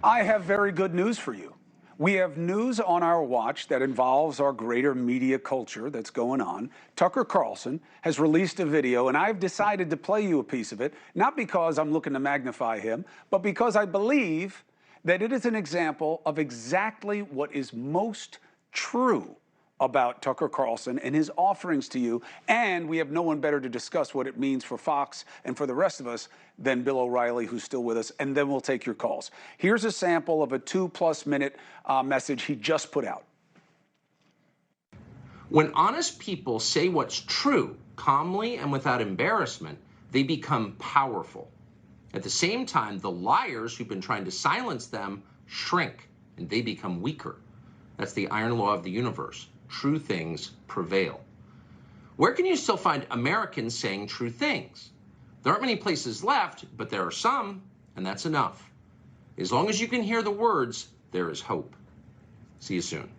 I have very good news for you. We have news on our watch that involves our greater media culture that's going on. Tucker Carlson has released a video, and I've decided to play you a piece of it, not because I'm looking to magnify him, but because I believe that it is an example of exactly what is most true about Tucker Carlson and his offerings to you. And we have no one better to discuss what it means for Fox and for the rest of us than Bill O'Reilly, who's still with us. And then we'll take your calls. Here's a sample of a 2+ minute message he just put out. When honest people say what's true, calmly and without embarrassment, they become powerful. At the same time, the liars who've been trying to silence them shrink and they become weaker. That's the iron law of the universe. True things prevail. Where can you still find Americans saying true things? There aren't many places left, but there are some, and that's enough. As long as you can hear the words, there is hope. See you soon.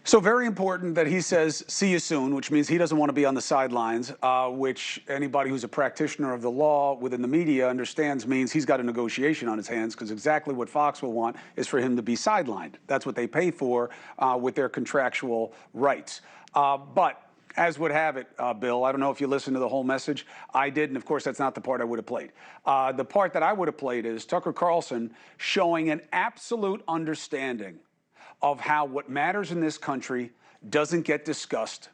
So very important that he says, see you soon, which means he doesn't want to be on the sidelines, which anybody who's a practitioner of the law within the media understands means he's got a negotiation on his hands, because exactly what Fox will want is for him to be sidelined. That's what they pay for with their contractual rights. But as would have it, Bill, I don't know if you listened to the whole message. I did, and of course, that's not the part I would have played. The part that I would have played is Tucker Carlson showing an absolute understanding of how what matters in this country doesn't get discussed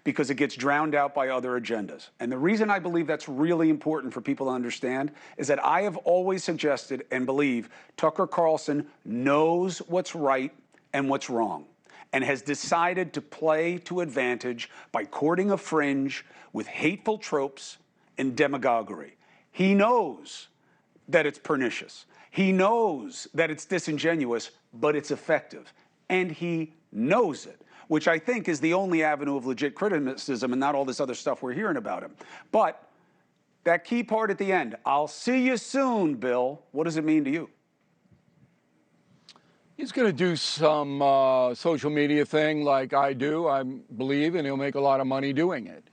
because it gets drowned out by other agendas. And the reason I believe that's really important for people to understand is that I have always suggested and believe Tucker Carlson knows what's right and what's wrong, and has decided to play to advantage by courting a fringe with hateful tropes and demagoguery. He knows that it's pernicious. He knows that it's disingenuous, but it's effective. And he knows it, which I think is the only avenue of legit criticism and not all this other stuff we're hearing about him. But that key part at the end, I'll see you soon, Bill. What does it mean to you? He's going to do some social media thing like I do, I believe, and he'll make a lot of money doing it.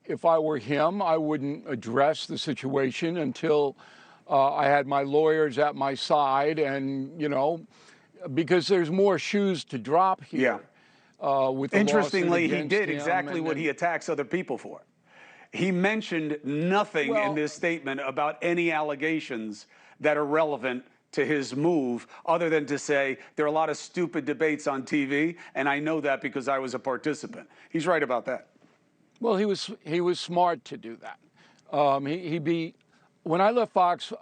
If I were him, I wouldn't address the situation until I had my lawyers at my side, and, you know, because there's more shoes to drop here. Yeah. With the Interestingly, he lawsuit did against exactly him what he attacks other people for. He mentioned nothing in this statement about any allegations that are relevant to his move, other than to say there are a lot of stupid debates on TV, and I know that because I was a participant. He's right about that. Well, he was smart to do that. When I left Fox,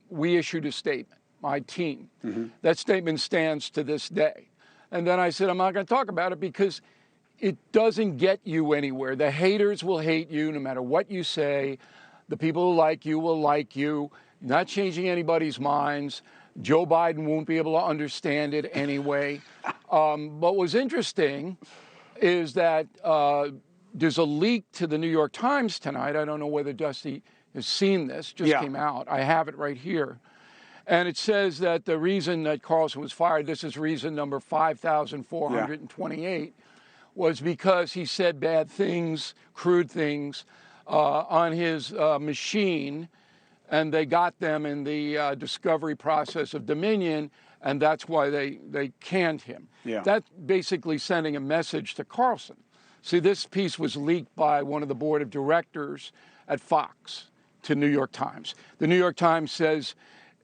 we issued a statement, my team. Mm-hmm. That statement stands to this day. And then I said, I'm not going to talk about it because it doesn't get you anywhere. The haters will hate you no matter what you say. The people who like you will like you. Not changing anybody's minds. Joe Biden won't be able to understand it anyway. What was interesting is that there's a leak to the New York Times tonight. I don't know whether Dusty has seen this, just came out. I have it right here. And it says that the reason that Carlson was fired, this is reason number 5,428, was because he said bad things, crude things on his machine, and they got them in the discovery process of Dominion, and that's why they canned him. Yeah. That's basically sending a message to Carlson. See, this piece was leaked by one of the board of directors at Fox to New York Times. The New York Times says,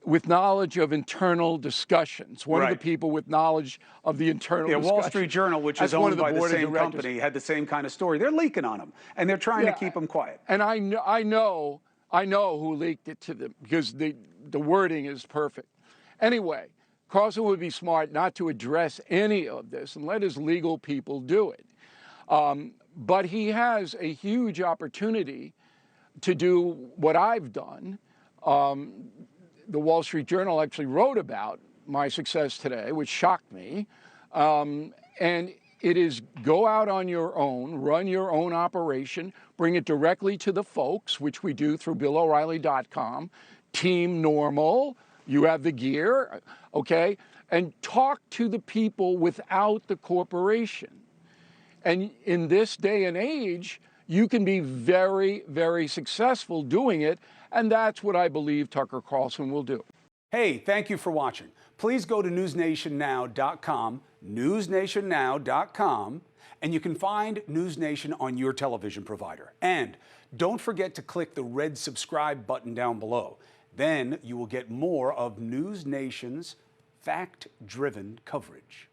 with knowledge of internal discussions. One of the people with knowledge of the internal discussions. Wall Street Journal, which is owned by the same company, had the same kind of story. They're leaking on him, and they're trying to keep him quiet. And I know who leaked it to them, because the wording is perfect. Anyway, Carlson would be smart not to address any of this and let his legal people do it. But he has a huge opportunity to do what I've done. The Wall Street Journal actually wrote about my success today, which shocked me. And it is go out on your own, run your own operation, bring it directly to the folks, which we do through BillO'Reilly.com, Team Normal, you have the gear, okay? And talk to the people without the corporation. And in this day and age, you can be very, very successful doing it And that's what I believe Tucker Carlson will do. Hey, thank you for watching. Please go to newsnationnow.com, newsnationnow.com, and you can find News Nation on your television provider. And don't forget to click the red subscribe button down below. Then you will get more of News Nation's fact-driven coverage.